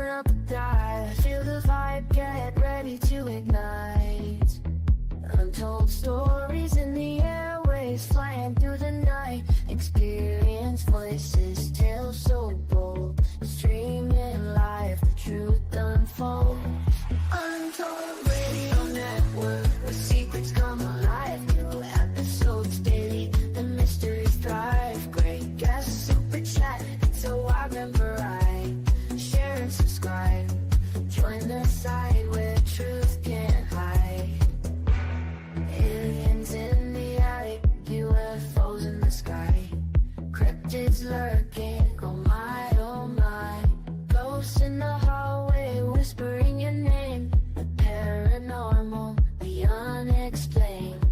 up a dive. Feel the vibe, get ready to ignite. Untold stories in the airways, flying through the night. Experience voices, tales so bold. Streaming live, the truth unfolds. Untold Radio Network, where secrets come alive. New episodes daily, the mysteries thrive. Great guests, super chat, it's a wild and variety. Share and subscribe, join the side where truth can't hide. Aliens in the attic, UFOs in the sky. Cryptids lurking, oh my, oh my. Ghosts in the hallway, whispering your name. The paranormal, the unexplained.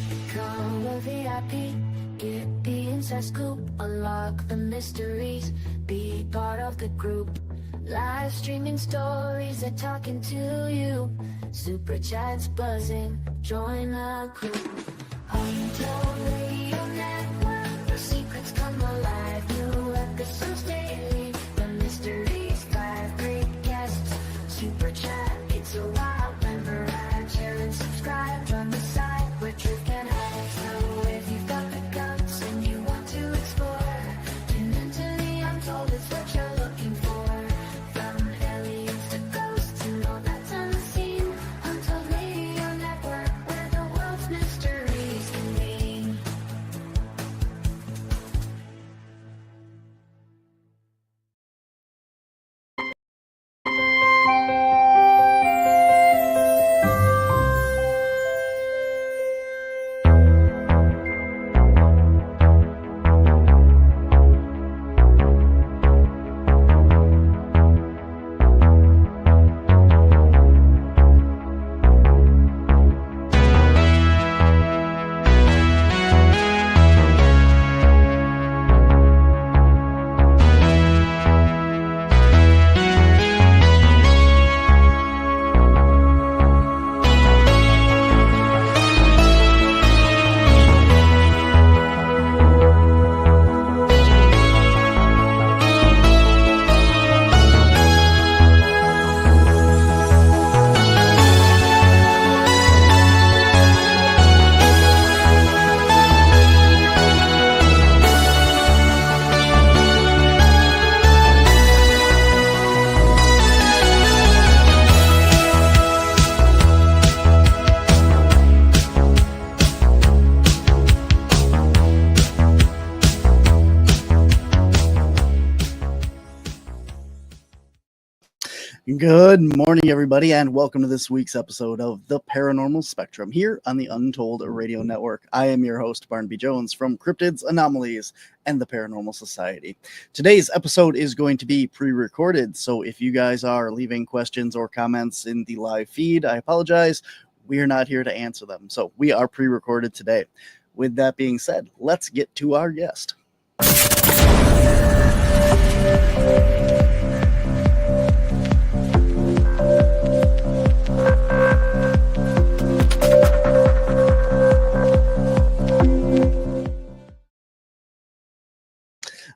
Become a VIP, get the inside scoop. Unlock the mysteries, be part of the group. Live streaming stories, they're talking to you. Super chats buzzing, join the crew. Untold Radio Network, the secrets come alive. New episodes daily, the mysteries thrive. Great guests, super chat, it's a wild member. Share and subscribe, join the side where truth can hide. So if you've got the guts and you want to explore, tune into the untold, it's what you're looking for. From aliens to ghosts and all that's unseen. Untold Radio Network, where the world's mysteries convene. Good morning, everybody, and welcome to this week's episode of the Paranormal Spectrum here on the Untold Radio Network. I am your host, Barnaby Jones, from Cryptids, Anomalies, and the Paranormal Society. Today's episode is going to be pre-recorded, so if you guys are leaving questions or comments in the live feed, I apologize. We are not here to answer them, so we are pre-recorded today. With that being said, let's get to our guest.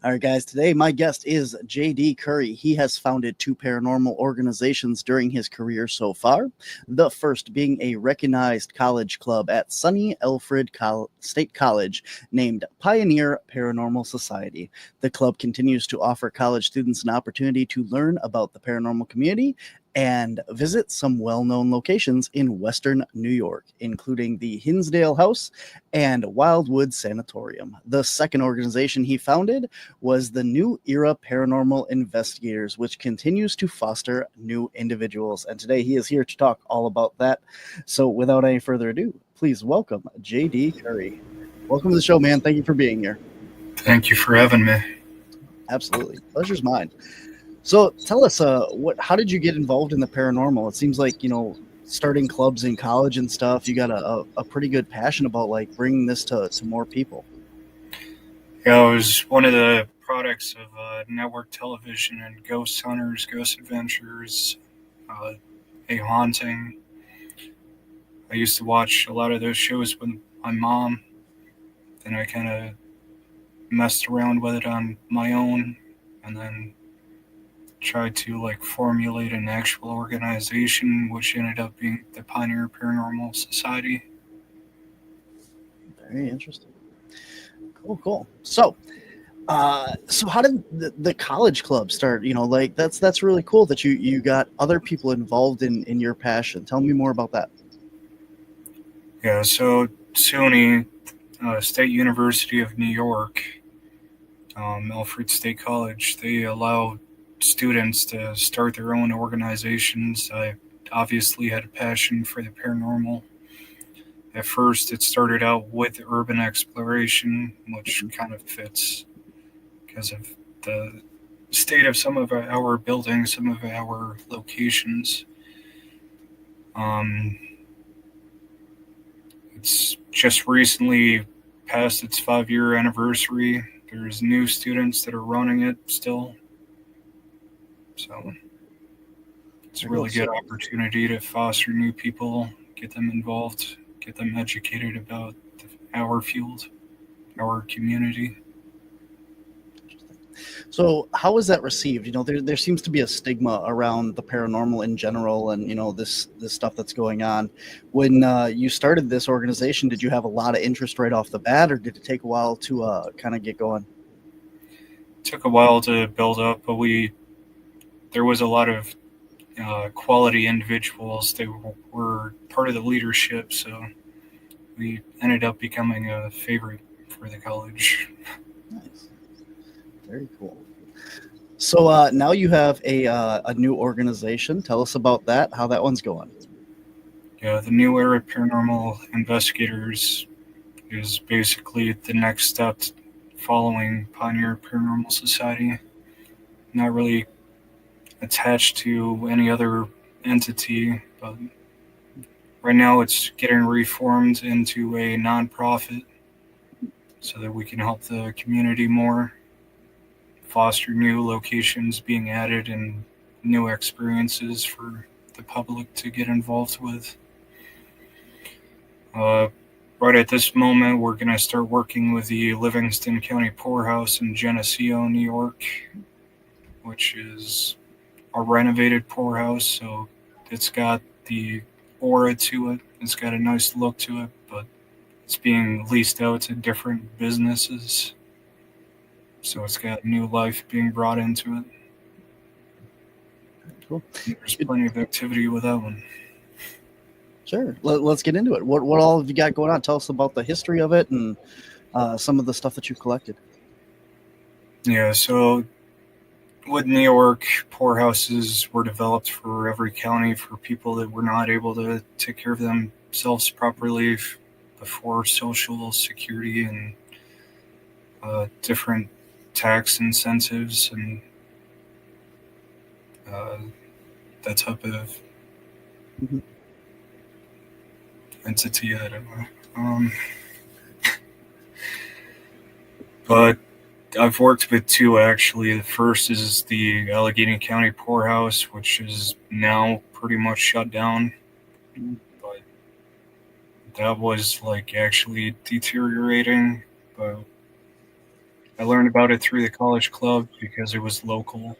All right, guys, today my guest is JD Currie. He has founded 2 paranormal organizations during his career so far, the first being a recognized college club at SUNY Alfred State College named Pioneer Paranormal Society. The club continues to offer college students an opportunity to learn about the paranormal community and visit some well-known locations in Western New York, including the Hinsdale House and Wildwood Sanitarium. The second organization he founded was the new Era Paranormal Investigators, which continues to foster new individuals. And today he is here to talk all about that. So without any further ado, please welcome JD Currie. Welcome to the show, man. Thank you for being here. Thank you for having me. Absolutely. Pleasure's mine. So tell us, how did you get involved in the paranormal? It seems like, starting clubs in college and stuff, you got a pretty good passion about like bringing this to more people. Yeah, it was one of the products of network television and Ghost Hunters, Ghost Adventures, A Haunting. I used to watch a lot of those shows with my mom. Then I kind of messed around with it on my own, and then tried to like formulate an actual organization, which ended up being the Pioneer Paranormal Society. Very interesting. Cool. So how did the college club start? Like that's really cool that you got other people involved in your passion. Tell me more about that. Yeah, so SUNY, State University of New York, Alfred State College, they allow students to start their own organizations. I obviously had a passion for the paranormal. At first, it started out with urban exploration, which kind of fits because of the state of some of our buildings, some of our locations. It's just recently passed its 5-year anniversary. There's new students that are running it still. So it's a really good opportunity to foster new people, get them involved, get them educated about our field, our community. So how is that received? There seems to be a stigma around the paranormal in general, and this stuff that's going on. When you started this organization, did you have a lot of interest right off the bat, or did it take a while to kind of get going? It took a while to build up, but there was a lot of quality individuals that were part of the leadership, so we ended up becoming a favorite for the college. Nice. Very cool. So now you have a new organization. Tell us about that, how that one's going. Yeah, the new Era Paranormal Investigators is basically the next step following Pioneer Paranormal Society. Not really attached to any other entity, but right now it's getting reformed into a nonprofit so that we can help the community more, foster new locations being added and new experiences for the public to get involved with. Right at this moment, we're going to start working with the Livingston County Poorhouse in Geneseo, New York, which is a renovated poorhouse, so it's got the aura to it. It's got a nice look to it, but it's being leased out to different businesses. So it's got new life being brought into it. Cool. There's plenty of activity with that one. Sure. Let's get into it. What all have you got going on? Tell us about the history of it and some of the stuff that you've collected. Yeah, so with New York, poorhouses were developed for every county for people that were not able to take care of themselves properly before Social Security and different tax incentives and that type of entity. I don't know. But I've worked with two, actually. The first is the Allegheny County Poorhouse, which is now pretty much shut down. But that was like actually deteriorating. But I learned about it through the college club because it was local.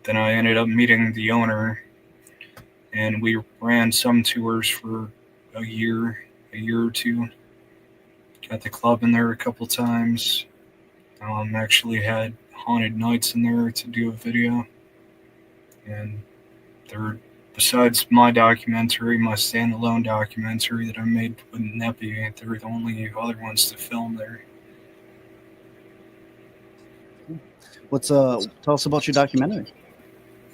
Then I ended up meeting the owner, and we ran some tours for a year or two. Got the club in there a couple times. Actually had haunted nights in there to do a video. And they're, besides my documentary, my standalone documentary that I made with NEPI, they're the only other ones to film there. Tell us about your documentary.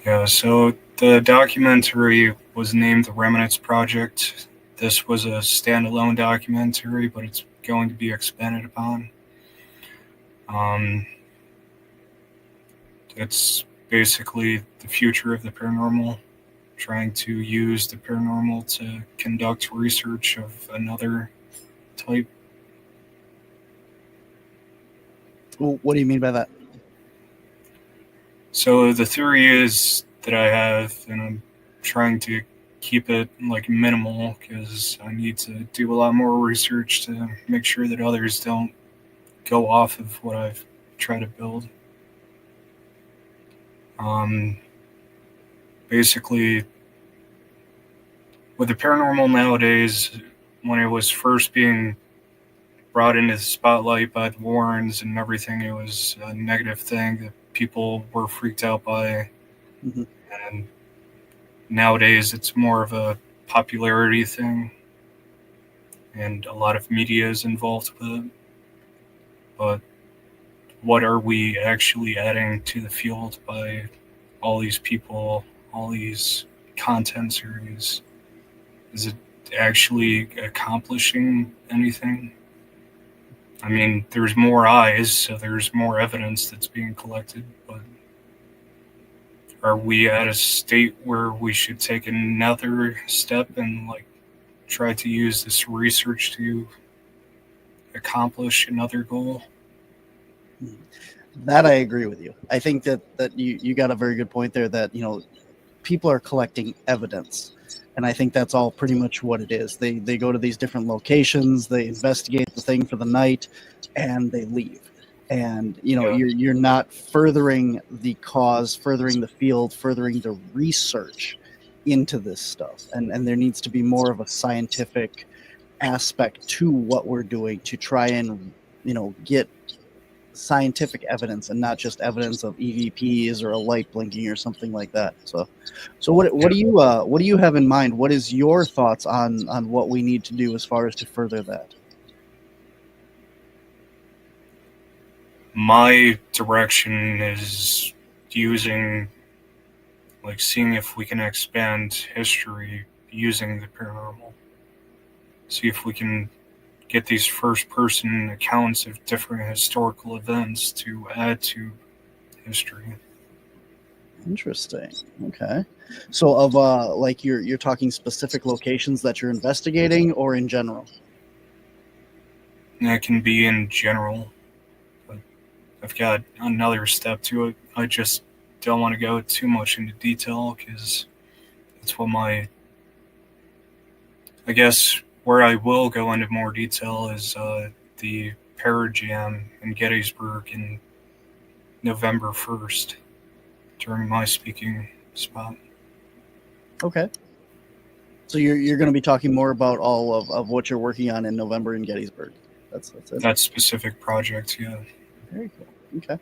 Yeah, so the documentary was named The Remnants Project. This was a standalone documentary, but it's going to be expanded upon. It's basically the future of the paranormal, trying to use the paranormal to conduct research of another type. Well, what do you mean by that? So the theory is that I have, and I'm trying to keep it like minimal because I need to do a lot more research to make sure that others don't go off of what I've tried to build. Um, Basically, with the paranormal nowadays, when it was first being brought into the spotlight by the Warrens and everything, it was a negative thing that people were freaked out by. Mhm. And nowadays, it's more of a popularity thing, and a lot of media is involved with it. But what are we actually adding to the field by all these people, all these content series? Is it actually accomplishing anything? I mean, there's more eyes, so there's more evidence that's being collected, but are we at a state where we should take another step and like try to use this research to accomplish another goal? That I agree with you. I think that you got a very good point there, that, you know, people are collecting evidence. And I think that's all pretty much what it is. They go to these different locations, they investigate the thing for the night, and they leave. And, you know, Yeah. you're not furthering the cause, furthering the field, furthering the research into this stuff. And there needs to be more of a scientific aspect to what we're doing to try and, you know, get scientific evidence and not just evidence of EVPs or a light blinking or something like that. So what do you have in mind? What is your thoughts on what we need to do as far as to further that? My direction is seeing if we can expand history using the paranormal. See if we can get these first-person accounts of different historical events to add to history. Interesting. Okay. So of like you're talking specific locations that you're investigating, or in general? And that can be in general, but I've got another step to it. I just don't want to go too much into detail because that's what I guess where I will go into more detail is the Parajam in Gettysburg in November 1st during my speaking spot. Okay. So you're going to be talking more about all of what you're working on in November in Gettysburg. That's it. That specific project, yeah. Very cool. Okay.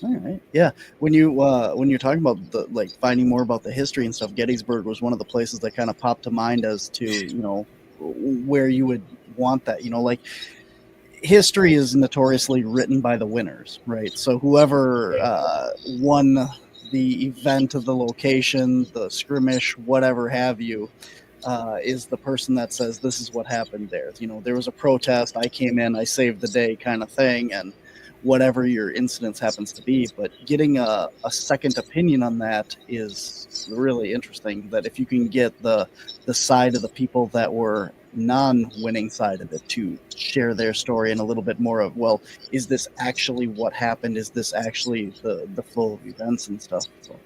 All right. Yeah. When you're talking about the like finding more about the history and stuff, Gettysburg was one of the places that kind of popped to mind as to, you know, where you would want that. You know, like history is notoriously written by the winners, right? So whoever won the event of the location, the skirmish, whatever have you, is the person that says this is what happened there. You know, there was a protest, I came in, I saved the day, kind of thing, and whatever your incidence happens to be. But getting a second opinion on that is really interesting. That if you can get the side of the people that were non-winning side of it to share their story and a little bit more of, well, is this actually what happened? Is this actually the flow of events and stuff? So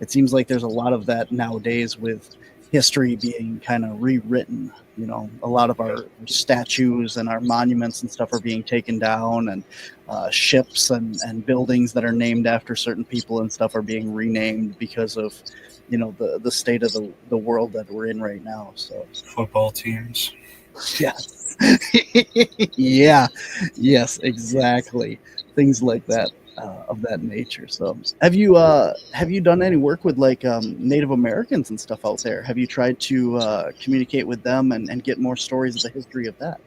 it seems like there's a lot of that nowadays with history being kind of rewritten. You know, a lot of our statues and our monuments and stuff are being taken down, and ships and buildings that are named after certain people and stuff are being renamed because of, you know, the state of the world that we're in right now. So Football teams. yes. Yeah. Yes, exactly. Things like that. Of that nature. So have you done any work with like Native Americans and stuff out there? Have you tried to communicate with them and get more stories of the history of that?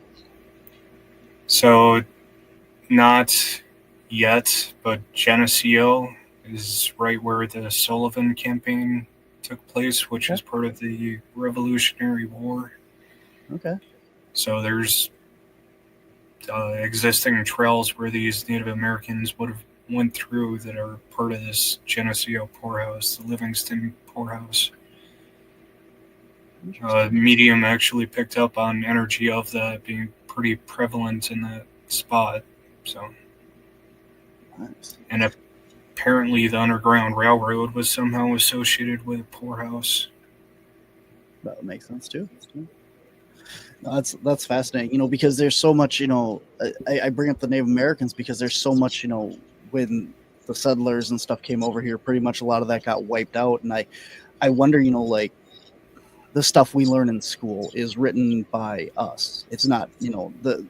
So not yet, but Geneseo is right where the Sullivan campaign took place, which is part of the Revolutionary War. Okay. So there's existing trails where these Native Americans would have went through that are part of this Geneseo poorhouse, the Livingston poorhouse. Medium actually picked up on energy of that being pretty prevalent in that spot. So, Nice. and apparently the Underground Railroad was somehow associated with a poorhouse. That would make sense too. No, that's fascinating. You know, because there's so much. You know, I bring up the Native Americans because there's so much. You know, when the settlers and stuff came over here, pretty much a lot of that got wiped out. And I wonder, you know, like the stuff we learn in school is written by us. It's not, you know, the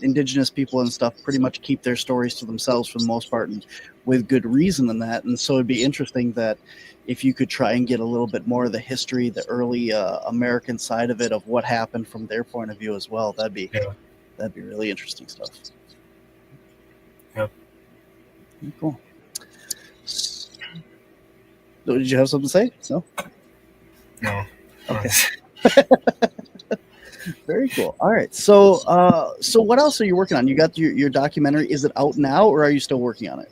indigenous people and stuff pretty much keep their stories to themselves for the most part, and with good reason in that. And so it'd be interesting that if you could try and get a little bit more of the history, the early American side of it, of what happened from their point of view as well, that'd be really interesting stuff. Yep. Cool. So, did you have something to say? No? No. Okay. Very cool. All right. So what else are you working on? You got your documentary. Is it out now, or are you still working on it?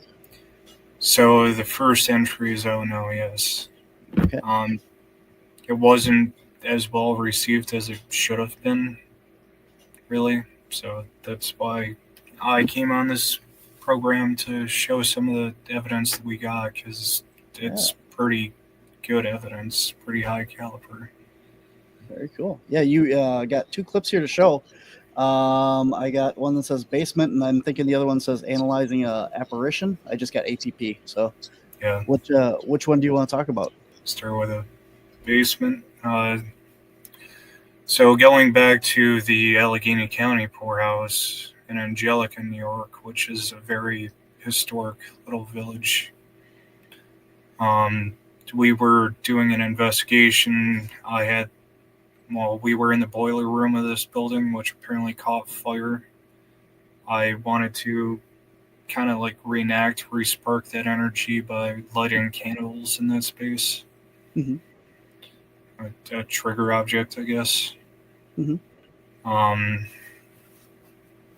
So the first entry is out now, yes. Okay. It wasn't as well received as it should have been, really. So that's why I came on this program, to show some of the evidence that we got, because it's pretty good evidence, pretty high caliber. Very cool. Yeah, you got 2 clips here to show. I got one that says basement, and I'm thinking the other one says analyzing apparition. I just got ATP. So yeah, which one do you want to talk about? Start with a basement. So going back to the Allegheny County poorhouse in Angelica, New York, which is a very historic little village. We were doing an investigation. We were in the boiler room of this building, which apparently caught fire. I wanted to kind of like re-spark that energy by lighting candles in that space. Mm-hmm. A trigger object, I guess. Mm-hmm.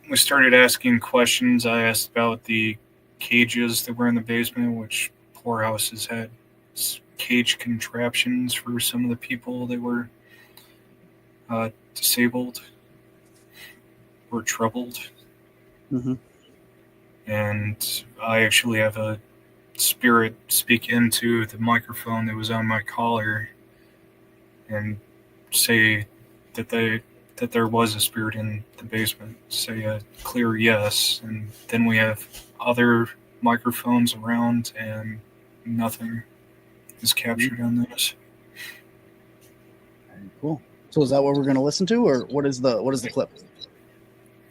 We started asking questions. I asked about the cages that were in the basement, which poorhouses had cage contraptions for some of the people that were disabled or troubled. Mm-hmm. And I actually have a spirit speak into the microphone that was on my collar and say that there was a spirit in the basement. Say a clear yes. And then we have other microphones around, and nothing is captured on this. Very cool. So is that what we're going to listen to, or what is the clip?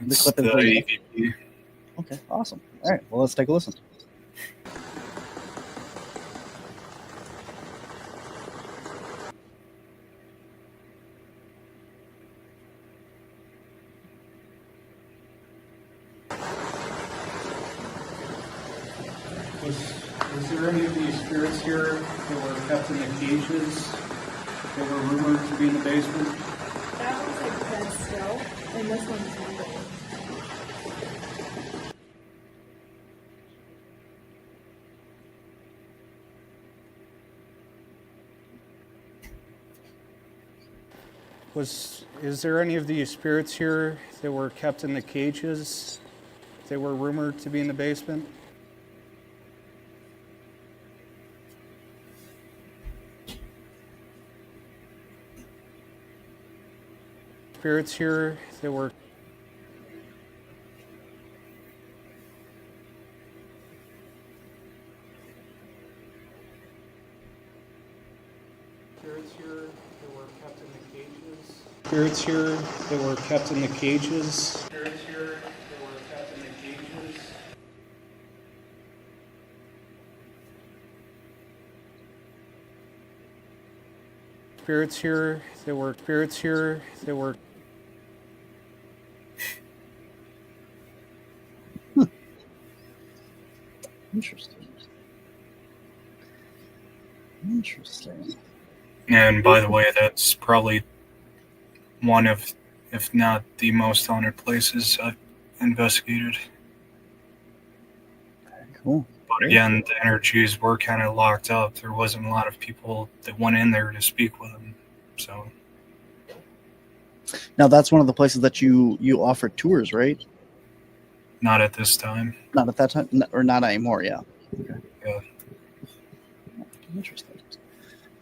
It's clip the EVP. Okay, awesome. All right, well, let's take a listen. Was there any of these spirits here that were kept in the cages that were rumored to be in the basement? That one's like dead still, and this one's moving. Is there any of these spirits here that were kept in the cages that were rumored to be in the basement? Spirits here that were Spirits here that were kept in the cages. Spirits here that were kept in the cages. Spirits here that were Interesting. And by the way, that's probably one of, if not the most haunted places I've investigated. Cool. But again, the energies were kind of locked up. There wasn't a lot of people that went in there to speak with them. So now that's one of the places that you offer tours, right? not at this time. Not at that time, or not anymore. Yeah. Okay. Yeah.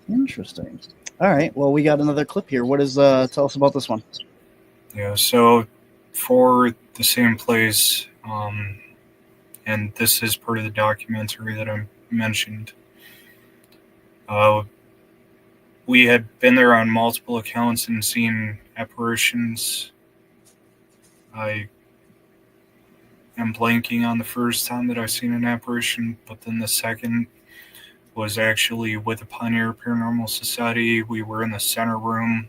Interesting. All right. Well, we got another clip here. What is? Tell us about this one. Yeah. So for the same place, and this is part of the documentary that I mentioned. We had been there on multiple accounts and seen apparitions. I am blanking on the first time that I've seen an apparition, but then the second was actually with the Pioneer Paranormal Society. We were in the center room,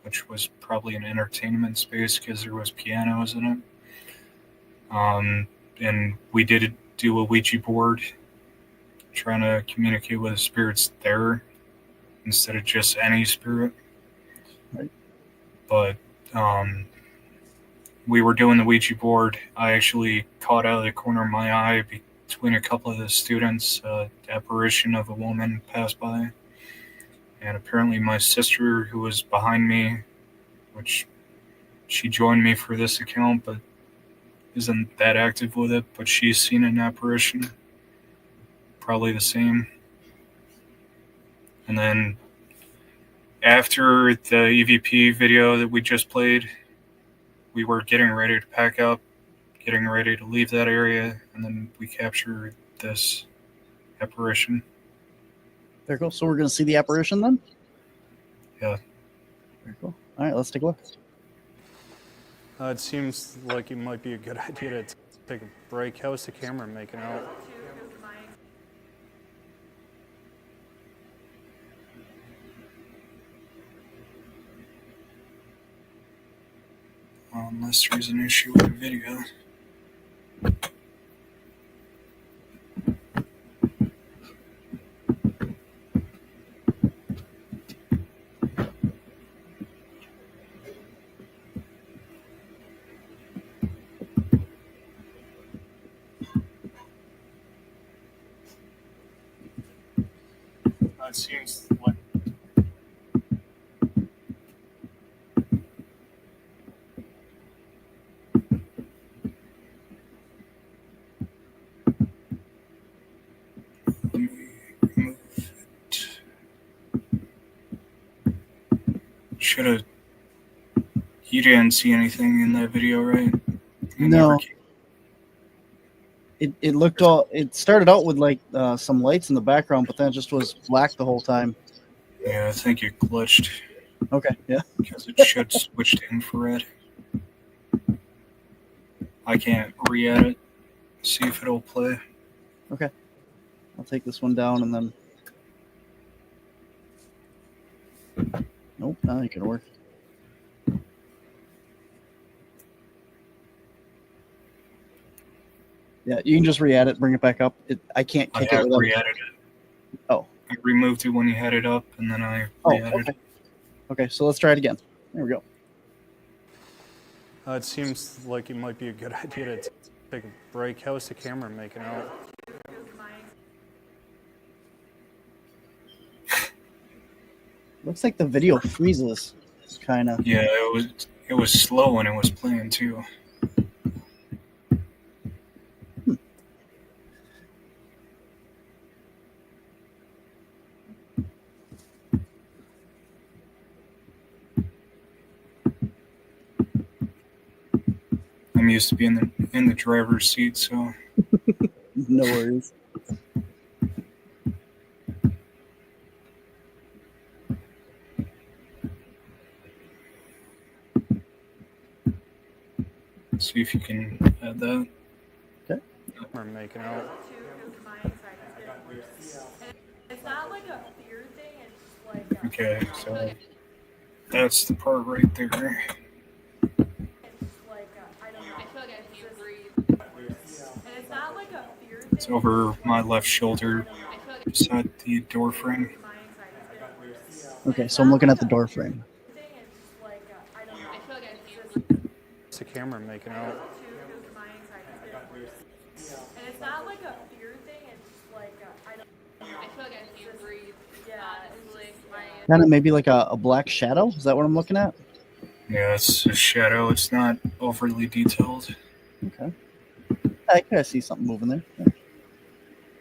which was probably an entertainment space because there was pianos in it. And we did do a Ouija board, trying to communicate with the spirits there instead of just any spirit. Right. But we were doing the Ouija board. I actually caught out of the corner of my eye between a couple of the students, apparition of a woman passed by. And apparently my sister, who was behind me, which she joined me for this account, but isn't that active with it, but she's seen an apparition. Probably the same. And then after the EVP video that we just played, we were getting ready to pack up, getting ready to leave that area, and then we captured this apparition. Very cool. So we're going to see the apparition then? Yeah. Very cool. All right, let's take a look. It seems like it might be a good idea to take a break. How's the camera making out? Unless there's an issue with the video. It seems like should have. You didn't see anything in that video, right? No. It looked all. It started out with like some lights in the background, but then it just was black the whole time. Yeah, I think it glitched Okay, yeah. because it should switch to infrared. I can't re-add it. See if it'll play. Okay. I'll take this one down and then. Nope, now it can work. Yeah, you can just re-add it, bring it back up. I can't I kick have it without. re-added it. Oh. I removed it when you had it up, and then I re-added Okay. Okay, so let's try it again. There we go. It seems like it might be a good idea to take a break. How's the camera making out? Looks like the video freezes, kind of. Yeah, it was slow when it was playing too. I'm used to being in the driver's seat, so No worries. see if you can add that. Okay. We're making out. It's not like a fear thing, it's just like Okay, so that's the part right there. it's like I don't know. I feel like I can't breathe. And it's not like a fear thing. It's over my left shoulder beside the door frame. Okay, so I'm looking at the door frame. What's the camera making out? And it's not like a fear thing, it's just like I feel like I can't breathe. Yeah, it's like Kind of maybe like a black shadow. Is that what I'm looking at? Yeah, it's a shadow. It's not overly detailed. Okay. I kind of see something moving there. Yeah.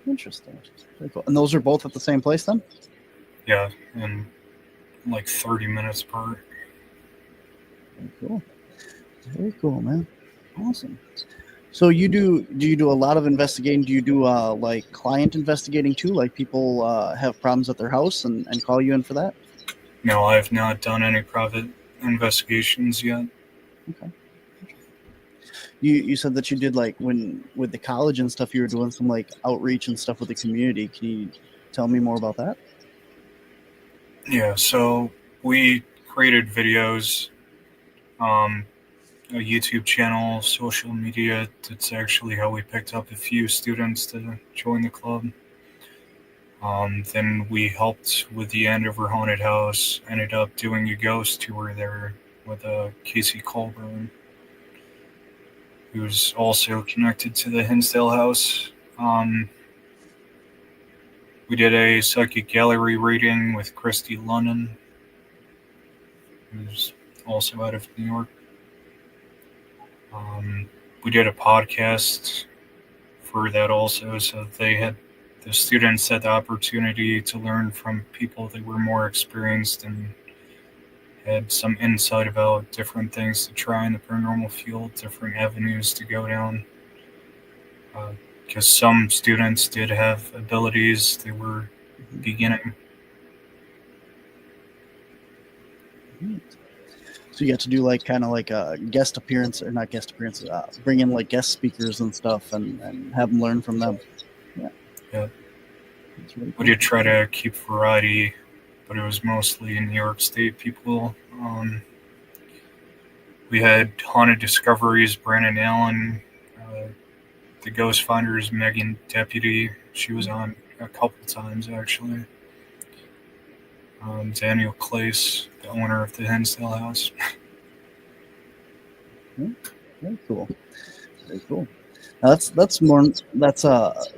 Interesting. Very cool. And those are both at the same place then? Yeah, and like 30 minutes apart. Very cool. Very cool, man. Awesome. So do you do a lot of investigating? Do you do like client investigating too? Like people have problems at their house and call you in for that? No, I've not done any private investigations yet. Okay. You said that you did like when with the college and stuff, you were doing some like outreach and stuff with the community. Can you tell me more about that? Yeah, so we created videos, a YouTube channel, social media. That's actually how we picked up a few students to join the club. Then we helped with the Andover Haunted House, ended up doing a ghost tour there with Casey Colburn, who's also connected to the Hinsdale house. We did a psychic gallery reading with Christy London, who's also out of New York. We did a podcast for that also, so the students had the opportunity to learn from people that were more experienced and had some insight about different things to try in the paranormal field, different avenues to go down. Because some students did have abilities they were beginning. So you got to do like kind of like a guest appearance, or not guest appearances, bring in like guest speakers and stuff and have them learn from them. Yeah. That's really We cool. did try to keep variety, but it was mostly New York State people. We had Haunted Discoveries, Brandon Allen, the Ghost Finders, Megan Deputy. She was on a couple times, actually. Daniel Clace, the owner of the Hinsdale house. Very cool. Very cool. Now that's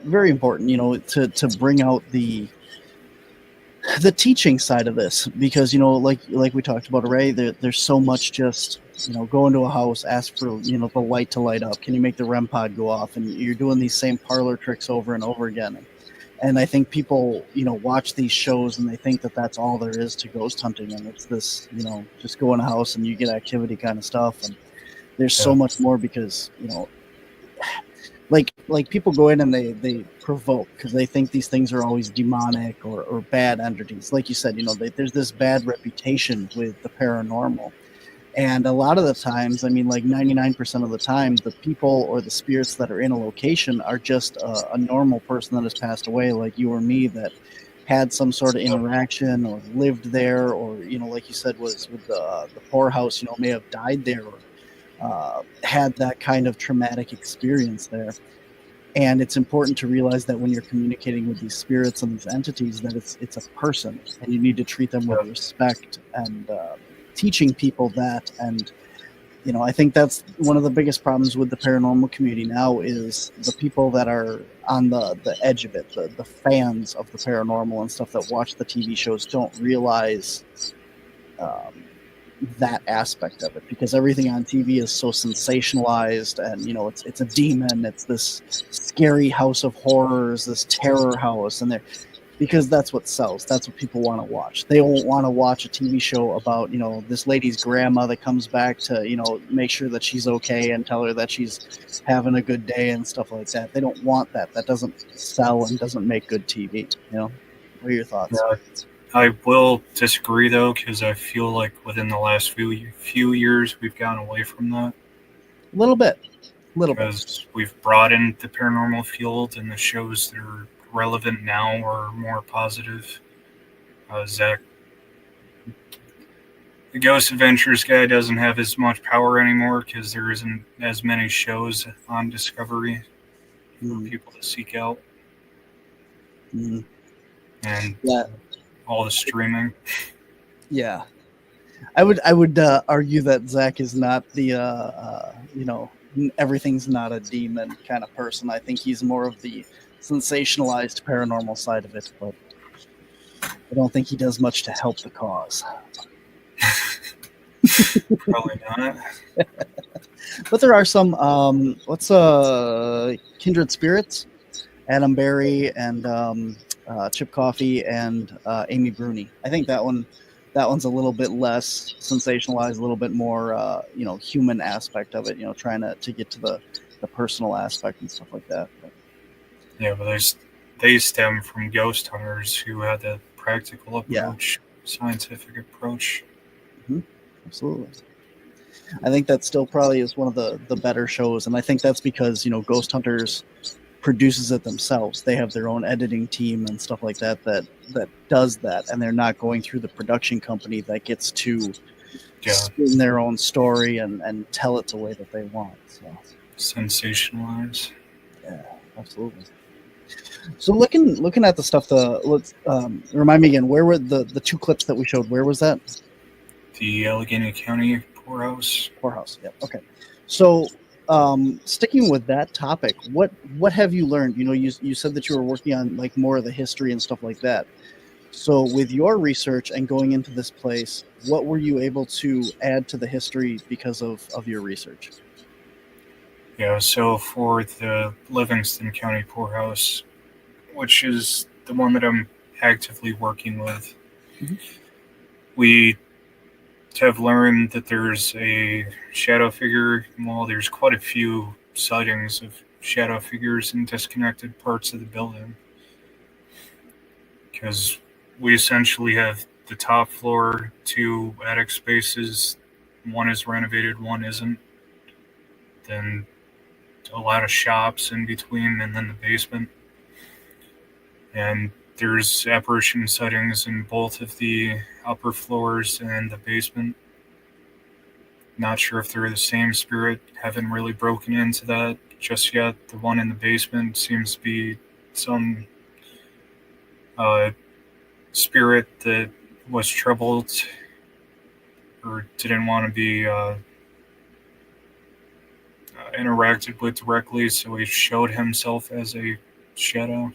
very important, you know, to bring out the teaching side of this, because, you know, like we talked about already, there's so much just, you know, go into a house, ask for, you know, the light to light up. Can you make the REM pod go off? And you're doing these same parlor tricks over and over again. And I think people, you know, watch these shows and they think that that's all there is to ghost hunting. And it's this, you know, just go in a house and you get activity kind of stuff. And there's so much more, because, you know, like people go in and they provoke because they think these things are always demonic or bad entities. Like you said, you know, there's this bad reputation with the paranormal. And a lot of the times, I mean, like 99% of the time, the people or the spirits that are in a location are just a normal person that has passed away, like you or me, that had some sort of interaction or lived there, or, you know, like you said, was with the poorhouse, you know, may have died there, or had that kind of traumatic experience there. And it's important to realize that when you're communicating with these spirits and these entities, that it's a person, and you need to treat them with respect, and teaching people that. And, you know, I think that's one of the biggest problems with the paranormal community now, is the people that are on the edge of it, the fans of the paranormal and stuff that watch the TV shows, don't realize that aspect of it, because everything on TV is so sensationalized, and, you know, it's a demon, it's this scary house of horrors, this terror house, and because that's what sells. That's what people want to watch. They don't want to watch a TV show about, you know, this lady's grandma that comes back to, you know, make sure that she's okay and tell her that she's having a good day and stuff like that. They don't want that. That doesn't sell and doesn't make good TV. You know, what are your thoughts? Yeah. I will disagree, though, because I feel like within the last few years we've gone away from that. A little bit. Because we've broadened the paranormal field, and the shows that are relevant now are more positive. Zach, the Ghost Adventures guy, doesn't have as much power anymore because there isn't as many shows on Discovery for people to seek out. And all the streaming. Yeah. I would argue that Zach is not the, you know, everything's not a demon kind of person. I think he's more of the sensationalized paranormal side of it, but I don't think he does much to help the cause. Probably not. But there are some, Kindred Spirits, Adam Berry and Chip Coffey and Amy Bruni. I think that one's a little bit less sensationalized, a little bit more, you know, human aspect of it, you know, trying to get to the personal aspect and stuff like that. But, Yeah, but they stem from ghost hunters who had that practical approach, scientific approach. absolutely. I think that still probably is one of the better shows, and I think that's because, Ghost Hunters produces it themselves. They have their own editing team and stuff like that does that, and they're not going through the production company that gets to spin their own story and tell it the way that they want. So sensationalize. Yeah, absolutely. So looking at the stuff, let's remind me again, where were the two clips that we showed? Where was that? The Allegheny County poorhouse. Yeah. Okay. So, sticking with that topic, what have you learned? You said that you were working on like more of the history and stuff like that. So, with your research and going into this place, what were you able to add to the history because of your research? Yeah. So for the Livingston County poorhouse, which is the one that I'm actively working with, we have learned that there's a shadow figure. Well, there's quite a few sightings of shadow figures in disconnected parts of the building. Because we essentially have the top floor, 2 attic spaces. One is renovated, one isn't. Then a lot of shops in between, and then the basement. And there's apparition sightings in both of the upper floors and the basement. Not sure if they're the same spirit. Haven't really broken into that just yet. The one in the basement seems to be some spirit that was troubled or didn't want to be interacted with directly, so he showed himself as a shadow.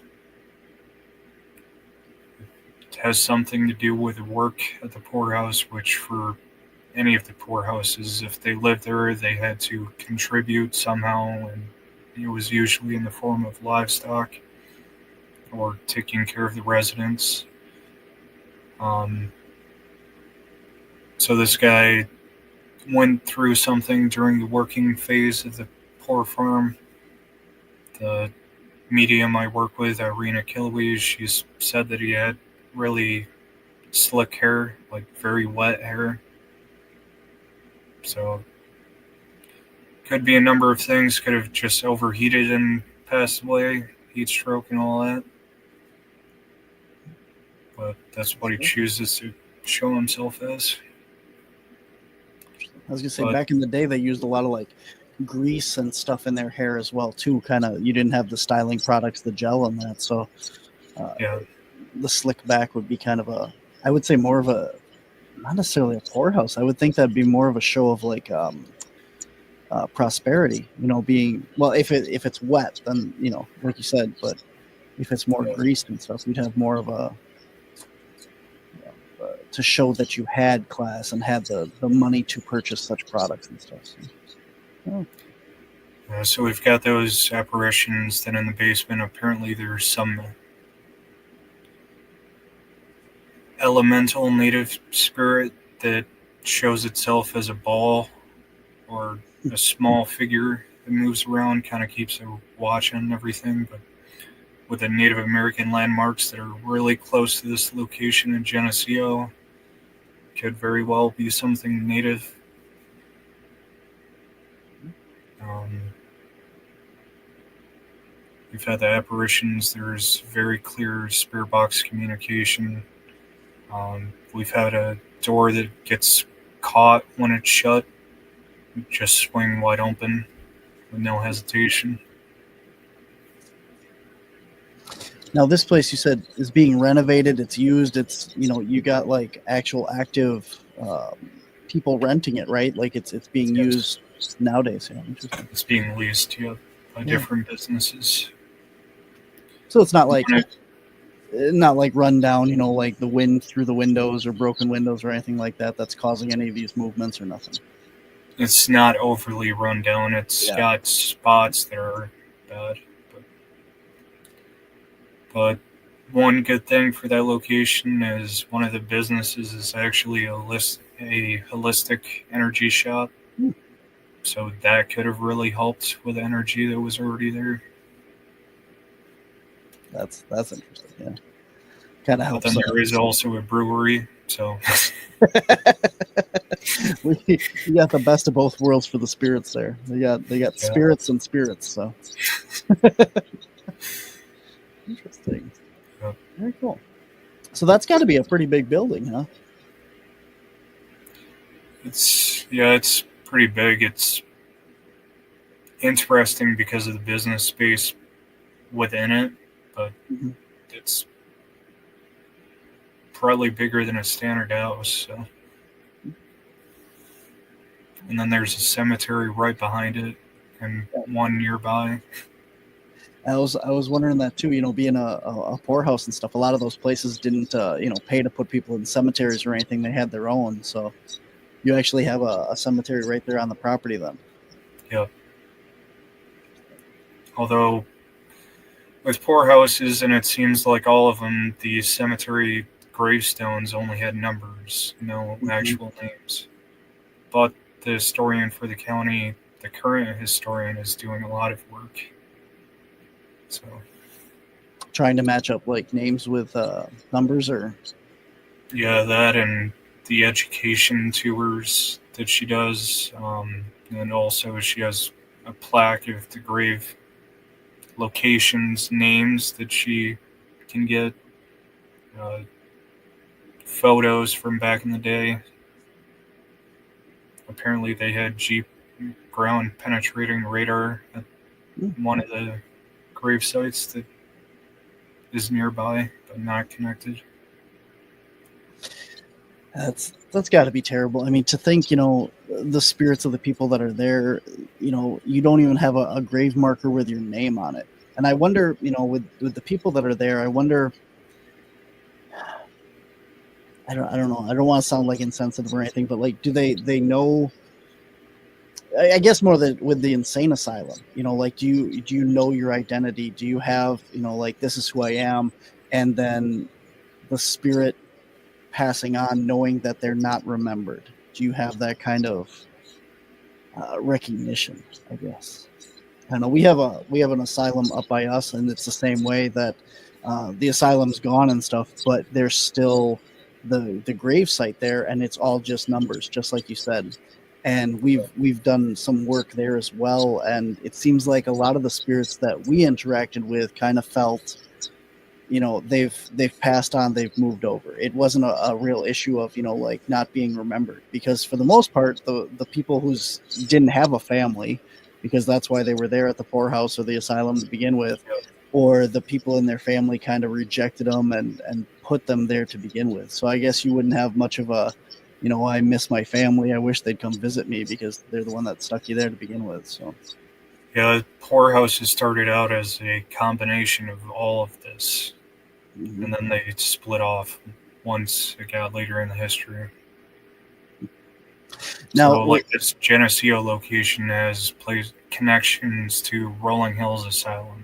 Has something to do with work at the poorhouse, which for any of the poorhouses, if they lived there, they had to contribute somehow, and it was usually in the form of livestock or taking care of the residents. So this guy went through something during the working phase of the poor farm. The medium I work with, Irene Achelois, she's said that he had really slick hair, like very wet hair. So could be a number of things. Could have just overheated and passed away, heat stroke and all that. But that's what he chooses to show himself as. I was gonna say, back in the day, they used a lot of like grease and stuff in their hair as well too. Kind of, you didn't have the styling products, the gel and that, so the slick back would be kind of I would say more of a, not necessarily a poorhouse. I would think that'd be more of a show of like prosperity. Being, well, if it's wet, then like you said, but if it's more greased and stuff, we'd have more of a to show that you had class and had the money to purchase such products and stuff. So we've got those apparitions. Then in the basement, apparently there's some elemental native spirit that shows itself as a ball or a small figure that moves around, kind of keeps a watch on everything, but with the Native American landmarks that are really close to this location in Geneseo. Could very well be something native. We've had the apparitions. There's very clear spirit box communication. We've had a door that gets caught when it's shut, just swing wide open with no hesitation. Now, this place you said is being renovated. It's used. It's, you got like actual active people renting it, right? Like it's being used nowadays. Yeah, it's being leased, by different businesses. So it's not like run down, like the wind through the windows or broken windows or anything like that that's causing any of these movements or nothing. It's not overly run down. It's got spots that are bad. But one good thing for that location is one of the businesses is actually a holistic energy shop. So that could have really helped with the energy that was already there. That's interesting. Yeah, kind of But helps. then there is also a brewery, so We got the best of both worlds for the spirits there. They got Yeah. spirits and spirits. So interesting. Yep. Very cool. So that's got to be a pretty big building, huh? it's pretty big. It's interesting because of the business space within it, but Mhm. it's probably bigger than a standard house. So. And then there's a cemetery right behind it and one nearby. I was wondering that too. You know, being a poorhouse and stuff, a lot of those places didn't pay to put people in cemeteries or anything. They had their own. So you actually have a cemetery right there on the property then. Yep. Although with poorhouses, and it seems like all of them, the cemetery gravestones only had numbers, no actual names. But the historian for the county, the current historian, is doing a lot of work. So Trying to match up like names with numbers, or yeah, that and the education tours that she does, and also she has a plaque of the grave locations, names that she can get, photos from back in the day. Apparently they had Jeep ground penetrating radar at one of the grave sites that is nearby but not connected. That's got to be terrible. I mean, to think, the spirits of the people that are there, you don't even have a grave marker with your name on it. And I wonder, with the people that are there, I wonder, I don't know. I don't want to sound like insensitive or anything, but like, do they know? I guess more that with the insane asylum, like, do you know your identity? Do you have, like, this is who I am, and then the spirit passing on, knowing that they're not remembered? Do you have that kind of recognition? I guess. I don't know. We have an asylum up by us, and it's the same way that the asylum's gone and stuff, but there's still the grave site there, and it's all just numbers, just like you said. And we've done some work there as well, and it seems like a lot of the spirits that we interacted with kind of felt, they've passed on, they've moved over. It wasn't a real issue of, like, not being remembered, because for the most part, the people who didn't have a family, because that's why they were there at the poorhouse or the asylum to begin with, or the people in their family kind of rejected them and put them there to begin with. So I guess you wouldn't have much of a, I miss my family, I wish they'd come visit me, because they're the one that stuck you there to begin with. So Yeah, poorhouses started out as a combination of all of this, and then they split off once it got later in the history. Now, so, like, this Geneseo location has connections to Rolling Hills Asylum,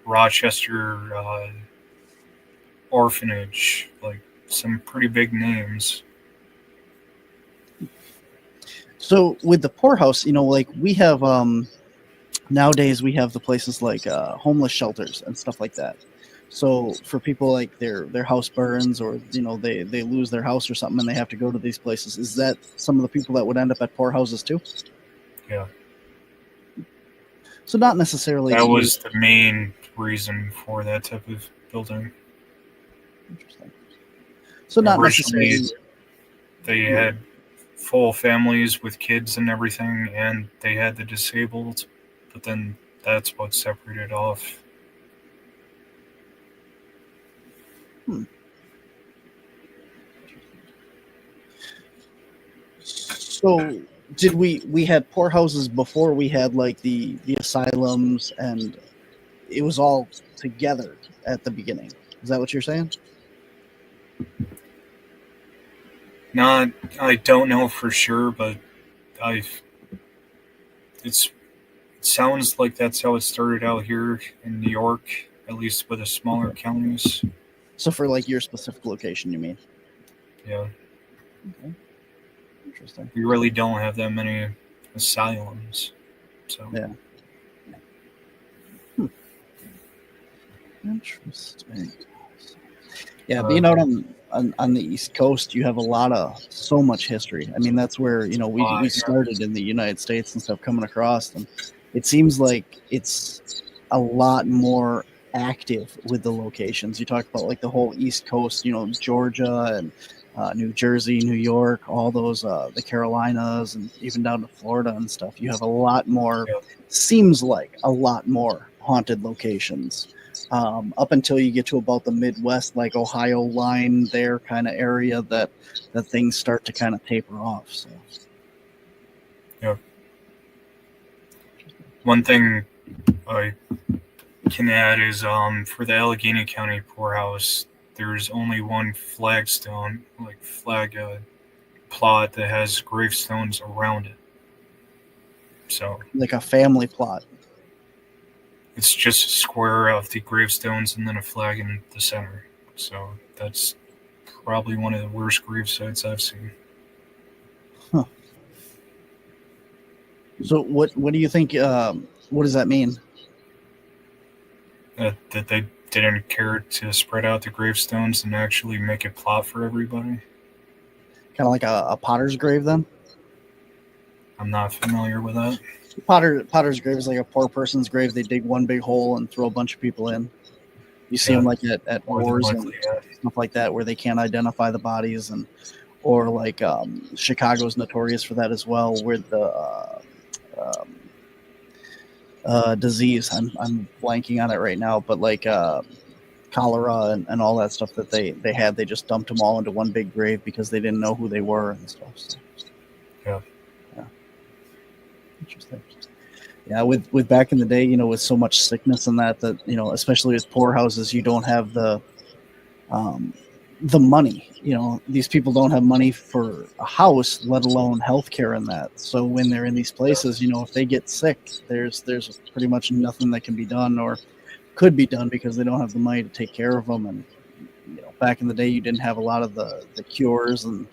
Rochester Orphanage, like some pretty big names. so with the poorhouse, like, we have nowadays we have the places like homeless shelters and stuff like that. So for people, like, their house burns, or they lose their house or something, and they have to go to these places, is that some of the people that would end up at poorhouses too? Yeah. So not necessarily. That was the main reason for that type of building. Interesting. So not Originally, necessarily. They had full families with kids and everything, and they had the disabled, but then that's what separated off. So did we had poorhouses before we had, like, the asylums, and it was all together at the beginning? Is that what you're saying? I don't know for sure, but it sounds like that's how it started out here in New York, at least with the smaller counties. So for, like, your specific location, you mean? Yeah. Okay. Interesting. We really don't have that many asylums. So Yeah. Interesting. Yeah, being out on the East Coast, you have so much history. I mean, that's where we started in the United States and stuff coming across them. It seems like it's a lot more active with the locations. You talk about like the whole East Coast, Georgia and New Jersey, New York, all those the Carolinas, and even down to Florida and stuff. You have a lot more. Seems like a lot more haunted locations. Up until you get to about the Midwest, like Ohio line there kind of area, that things start to kind of taper off. So, yeah. One thing I can add is for the Allegheny County poorhouse, there's only one flag plot that has gravestones around it. So like a family plot. It's just a square of the gravestones and then a flag in the center. So that's probably one of the worst grave sites I've seen. Huh. So what do you think? What does that mean? That they didn't care to spread out the gravestones and actually make a plot for everybody. Kind of like a potter's grave, then? I'm not familiar with that. Potter's grave is like a poor person's grave. They dig one big hole and throw a bunch of people in. You see them like at wars and stuff like that, where they can't identify the bodies, or like Chicago's notorious for that as well, where the disease. I'm blanking on it right now, but like cholera and all that stuff that they had, they just dumped them all into one big grave because they didn't know who they were and stuff. So. Yeah. Interesting. Yeah, with back in the day, with so much sickness and that especially with poorhouses, you don't have the money. These people don't have money for a house, let alone healthcare and that. So when they're in these places, if they get sick, there's pretty much nothing that can be done or could be done because they don't have the money to take care of them. And back in the day, you didn't have a lot of the cures and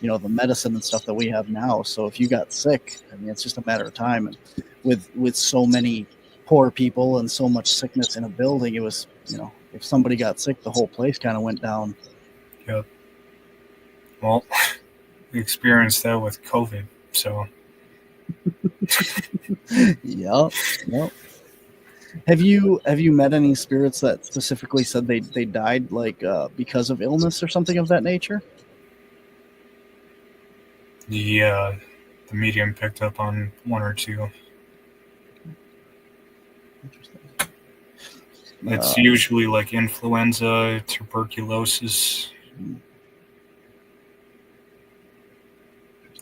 the medicine and stuff that we have now. So if you got sick, I mean, it's just a matter of time. And with so many poor people and so much sickness in a building, it was, if somebody got sick, the whole place kind of went down. Yep. Well, we experienced that with COVID, so. Yep. Have you met any spirits that specifically said they died because of illness or something of that nature? Yeah, the medium picked up on one or two. Interesting. It's usually like influenza, tuberculosis.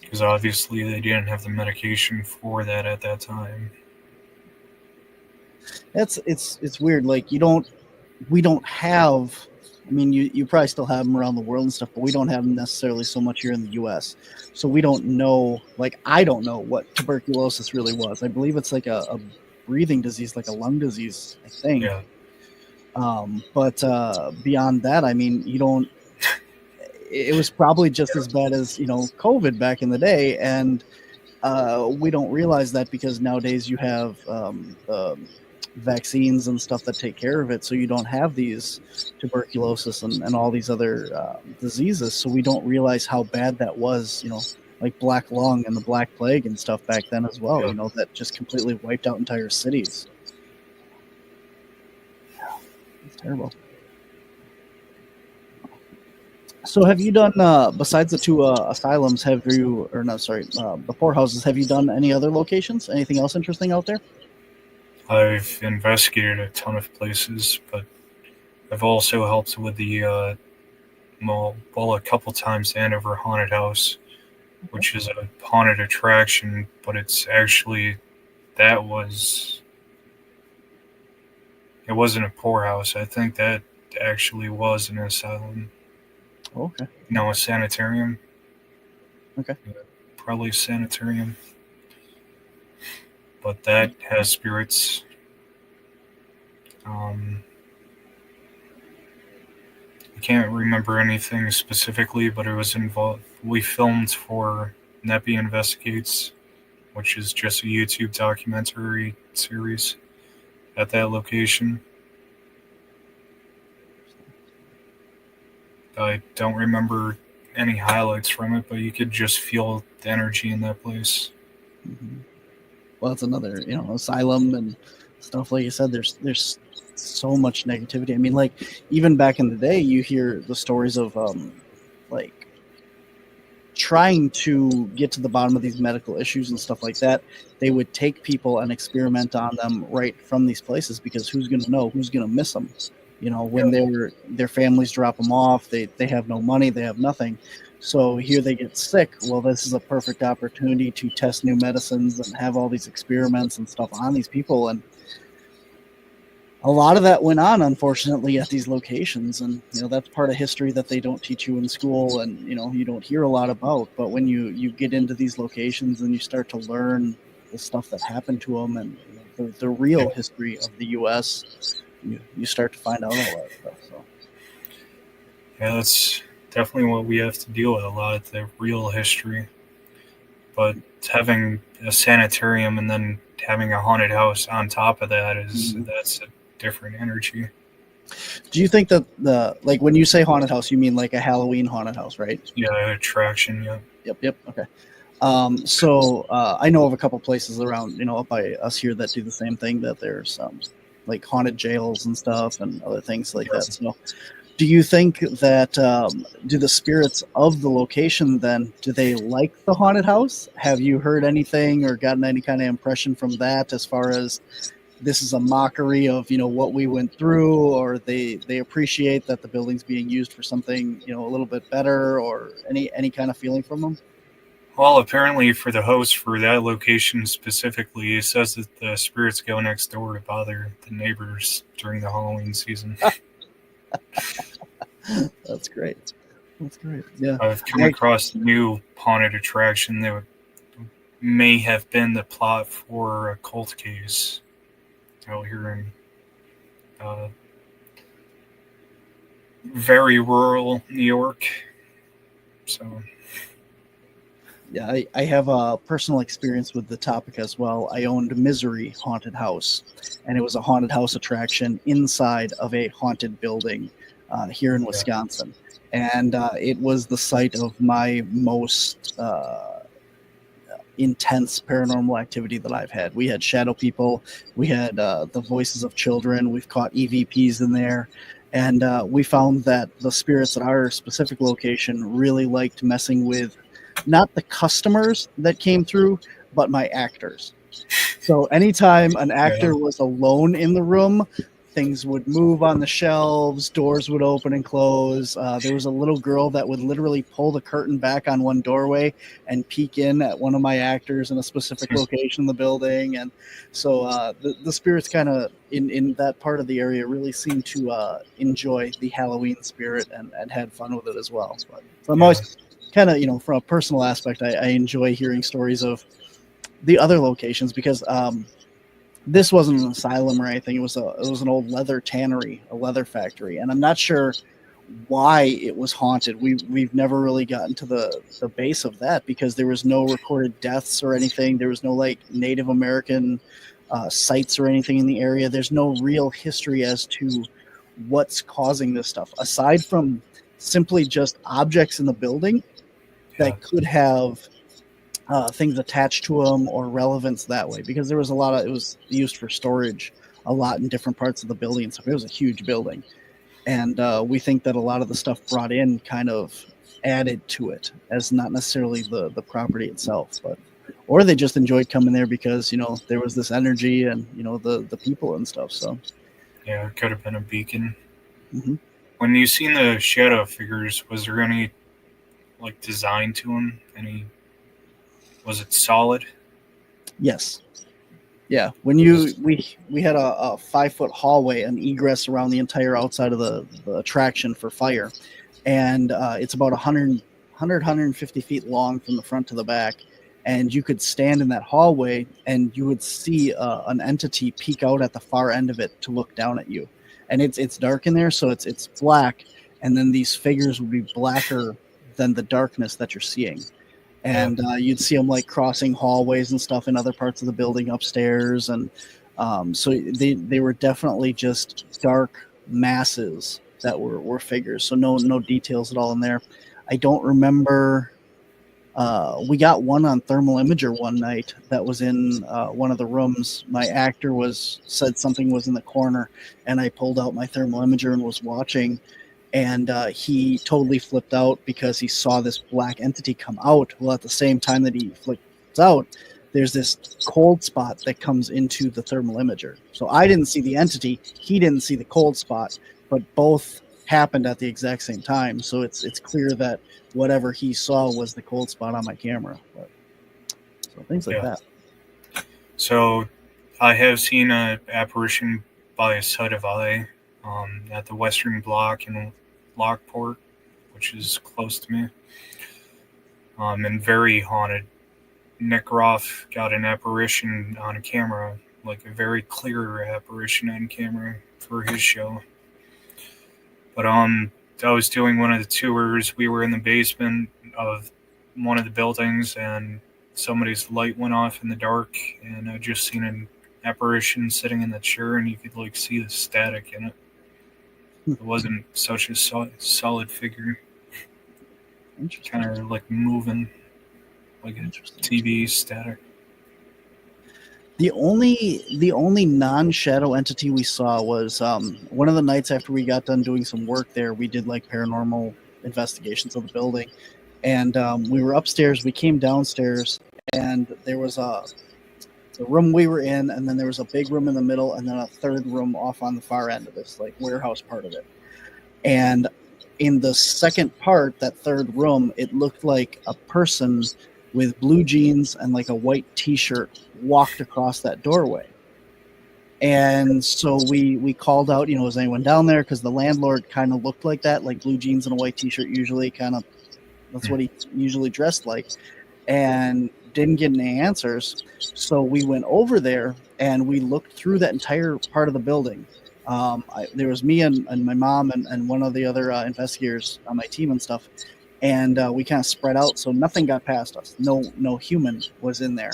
Because obviously they didn't have the medication for that at that time. It's weird. Like we don't have. I mean, you probably still have them around the world and stuff, but we don't have them necessarily so much here in the U.S. So we don't know. Like I don't know what tuberculosis really was. I believe it's like a breathing disease, like a lung disease, I think. Yeah. But beyond that, I mean, you don't. It was probably just as bad as COVID back in the day, and we don't realize that because nowadays you have vaccines and stuff that take care of it, so you don't have these tuberculosis and all these other diseases. So we don't realize how bad that was, like black lung and the Black Plague and stuff back then as well. Yeah. That just completely wiped out entire cities. It's terrible. So have you done, besides the two asylums, the poorhouses, have you done any other locations? Anything else interesting out there? I've investigated a ton of places, but I've also helped with the, a couple times, the Andover Haunted House, which is a haunted attraction, but it's actually, it wasn't a poorhouse. I think that actually was an asylum. Okay. No, a sanitarium. Okay. Yeah, probably a sanitarium. But that has spirits. I can't remember anything specifically, but it was involved. We filmed for NEPI Investigates which is just a YouTube documentary series at that location. I don't remember any highlights from it, but you could just feel the energy in that place. Mm-hmm. Well, it's another, asylum and stuff. Like you said, there's so much negativity. I mean, like, even back in the day, you hear the stories of like trying to get to the bottom of these medical issues and stuff like that. They would take people and experiment on them right from these places, because who's going to know? Who's going to miss them? When their families drop them off, they have no money, they have nothing. So here they get sick. Well, this is a perfect opportunity to test new medicines and have all these experiments and stuff on these people. And a lot of that went on, unfortunately, at these locations. And, that's part of history that they don't teach you in school, and, you don't hear a lot about. But when you get into these locations and you start to learn the stuff that happened to them, and the real history of the U.S., you start to find out all that stuff. So, yeah, that's definitely what we have to deal with, a lot of the real history. But having a sanitarium and then having a haunted house on top of that that's a different energy. Do you think that when you say haunted house, you mean like a Halloween haunted house, right? Yeah, attraction. Yeah. Yep. Okay. So I know of a couple places around, up by us here that do the same thing. That there's like haunted jails and stuff and other things like that. So, do you think that do the spirits of the location then, do they like the haunted house? Have you heard anything or gotten any kind of impression from that, as far as this is a mockery of what we went through, or they appreciate that the building's being used for something a little bit better, or any kind of feeling from them? Well, apparently for the host for that location specifically, it says that the spirits go next door to bother the neighbors during the Halloween season. That's great. Yeah. I've come across a new haunted attraction that may have been the plot for a cult case out here in very rural New York. So... yeah, I have a personal experience with the topic as well. I owned Misery Haunted House, and it was a haunted house attraction inside of a haunted building here in Wisconsin. And it was the site of my most intense paranormal activity that I've had. We had shadow people. We had the voices of children. We've caught EVPs in there. And we found that the spirits at our specific location really liked messing with not the customers that came through, but my actors. So anytime an actor was alone in the room, things would move on the shelves, doors would open and close. There was a little girl that would literally pull the curtain back on one doorway and peek in at one of my actors in a specific location in the building. And so the spirits kind of in that part of the area really seemed to enjoy the Halloween spirit and had fun with it as well. But so I'm always kind of, from a personal aspect, I enjoy hearing stories of the other locations, because this wasn't an asylum or anything. It was an old leather tannery, a leather factory, and I'm not sure why it was haunted. We've never really gotten to the base of that, because there was no recorded deaths or anything. There was no like Native American sites or anything in the area. There's no real history as to what's causing this stuff, aside from simply just objects in the building that could have things attached to them or relevance that way, because there was a lot of, it was used for storage a lot in different parts of the building. So it was a huge building, and we think that a lot of the stuff brought in kind of added to it, as not necessarily the property itself, but or they just enjoyed coming there because there was this energy and the people and stuff. So yeah, it could have been a beacon. Mm-hmm. When you seen the shadow figures, was there any like design to them? Was it solid? Yes. Yeah. When we had a 5-foot hallway, an egress around the entire outside of the attraction for fire. And it's about 150 feet long from the front to the back. And you could stand in that hallway and you would see an entity peek out at the far end of it to look down at you. And it's dark in there, so it's black. And then these figures would be blacker than the darkness that you're seeing. and you'd see them like crossing hallways and stuff in other parts of the building upstairs, and so they were definitely just dark masses that were figures. So no details at all in there. I don't remember. We got one on thermal imager one night that was in one of the rooms. My actor said something was in the corner, and I pulled out my thermal imager and was watching, and he totally flipped out because he saw this black entity come out. Well, at the same time that he flips out, there's this cold spot that comes into the thermal imager. So I didn't see the entity, he didn't see the cold spot, but both happened at the exact same time. So it's clear that whatever he saw was the cold spot on my camera. So things like that. So I have seen an apparition by a sight of eye at the Western Block in Lockport, which is close to me, and very haunted. Nick Roth got an apparition on camera, like a very clear apparition on camera for his show. But I was doing one of the tours. We were in the basement of one of the buildings, and somebody's light went off in the dark, and I just seen an apparition sitting in the chair, and you could like see the static in it. It wasn't such a solid figure. Kind of like moving, like a TV static. The only non-shadow entity we saw was one of the nights after we got done doing some work there. We did like paranormal investigations of the building, and we were upstairs. We came downstairs, and there was the room we were in, and then there was a big room in the middle, and then a third room off on the far end of this like warehouse part of it. And in the second part, that third room, it looked like a person with blue jeans and like a white t-shirt walked across that doorway. And so we called out, is anyone down there? Because the landlord kind of looked like that, like blue jeans and a white t-shirt, usually that's what he usually dressed like, and didn't get any answers. So we went over there and we looked through that entire part of the building. There was me and my mom and one of the other investigators on my team and stuff. And we kind of spread out, so nothing got past us. No human was in there.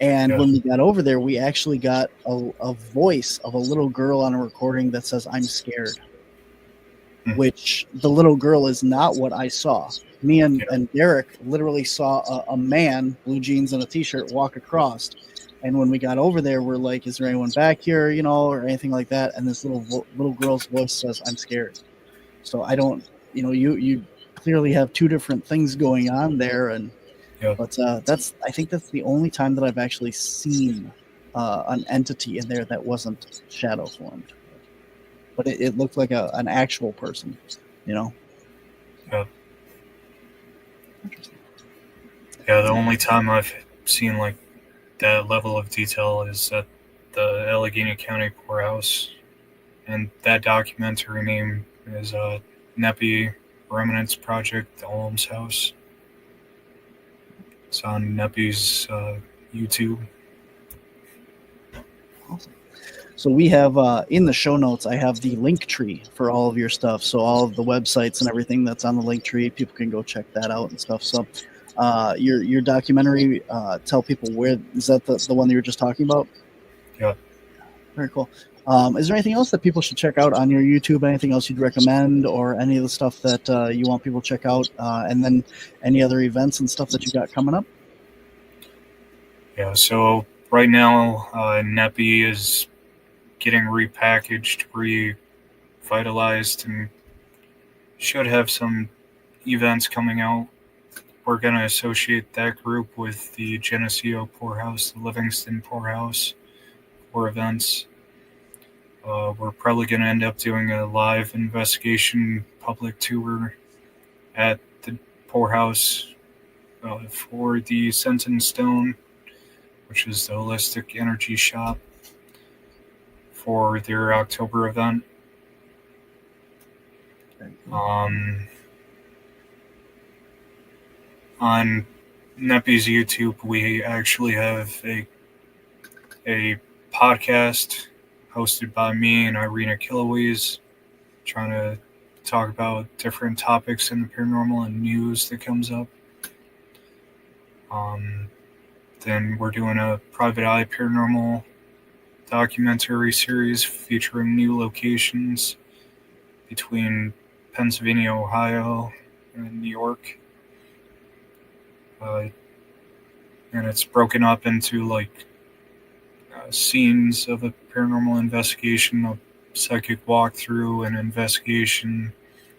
And when we got over there, we actually got a voice of a little girl on a recording that says, "I'm scared," which the little girl is not what I saw. Me and Derek literally saw a man, blue jeans and a t-shirt, walk across. And when we got over there, we're like, "Is there anyone back here, or anything like that?" And this little girl's voice says, "I'm scared." So I don't, you clearly have two different things going on there, but I think that's the only time that I've actually seen an entity in there that wasn't shadow formed, but it looked like an actual person. The only time I've seen like that level of detail is at the Allegheny County Poorhouse, and that documentary name is NEPI Remnants Project, the Alms House. It's on NEPI's YouTube. Awesome. So we have in the show notes, I have the link tree for all of your stuff. So all of the websites and everything that's on the link tree, people can go check that out and stuff. So your documentary, tell people where is that the one that you were just talking about? Yeah. Very cool. Is there anything else that people should check out on your YouTube? Anything else you'd recommend, or any of the stuff that you want people to check out? And then any other events and stuff that you got coming up? Yeah, so right now, NEPI is getting repackaged, revitalized, and should have some events coming out. We're going to associate that group with the Geneseo Poorhouse, the Livingston Poorhouse, for events. We're probably going to end up doing a live investigation public tour at the poorhouse for the Scent and Stone, which is the holistic energy shop, for their October event. On NEPI's YouTube, we actually have a podcast hosted by me and Irene Achelois, trying to talk about different topics in the paranormal and news that comes up. Then we're doing a Private Eye Paranormal documentary series featuring new locations between Pennsylvania, Ohio, and New York. And it's broken up into like scenes of a paranormal investigation, a psychic walkthrough, an investigation,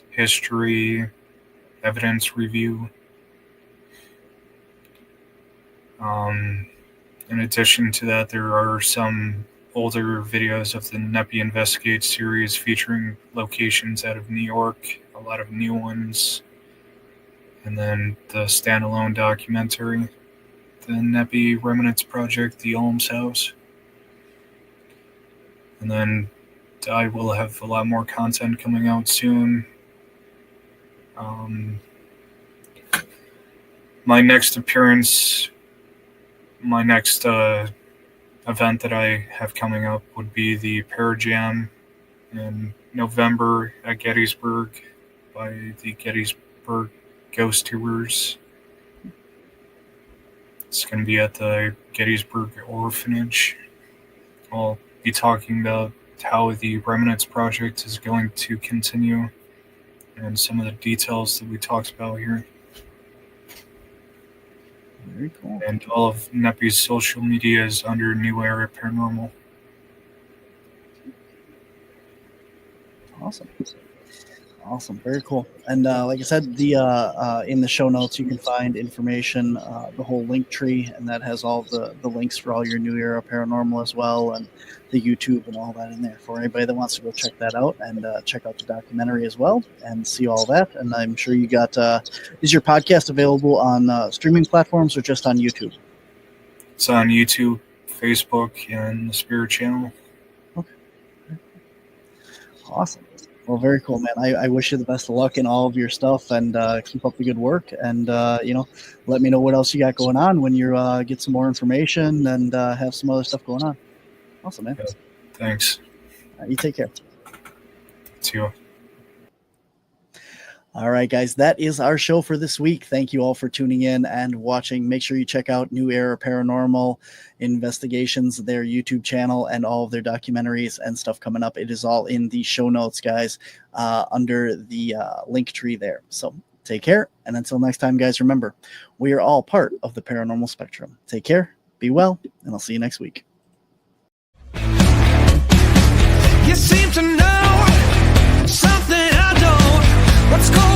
history, evidence review. In addition to that, there are some older videos of the NEPI Investigates series featuring locations out of New York, a lot of new ones, and then the standalone documentary, the NEPI Remnants Project, The Alms House. And then I will have a lot more content coming out soon. My next appearance, my next event that I have coming up would be the Parajam in November at Gettysburg by the Gettysburg Ghost Tours. It's going to be at the Gettysburg Orphanage. I'll be talking about how the Remnants Project is going to continue and some of the details that we talked about here. Very cool. And all of NEPI's social media is under New Era Paranormal. Awesome. Very cool. And like I said, the in the show notes you can find information, the whole link tree, and that has all the links for all your New Era Paranormal as well, and the YouTube and all that in there for anybody that wants to go check that out and check out the documentary as well and see all that. And I'm sure you got is your podcast available on streaming platforms or just on YouTube? It's on YouTube, Facebook, and the Spirit Channel. Okay. Awesome. Well, very cool, man. I wish you the best of luck in all of your stuff, and keep up the good work. And let me know what else you got going on when you get some more information and have some other stuff going on. Awesome, man. Yeah, thanks. You take care. See you. All right, guys, that is our show for this week. Thank you all for tuning in and watching. Make sure you check out New Era Paranormal Investigations, their YouTube channel, and all of their documentaries and stuff coming up. It is all in the show notes, guys, under the link tree there. So take care. And until next time, guys, remember, we are all part of the paranormal spectrum. Take care, be well, and I'll see you next week. You seem to know something I don't. What's going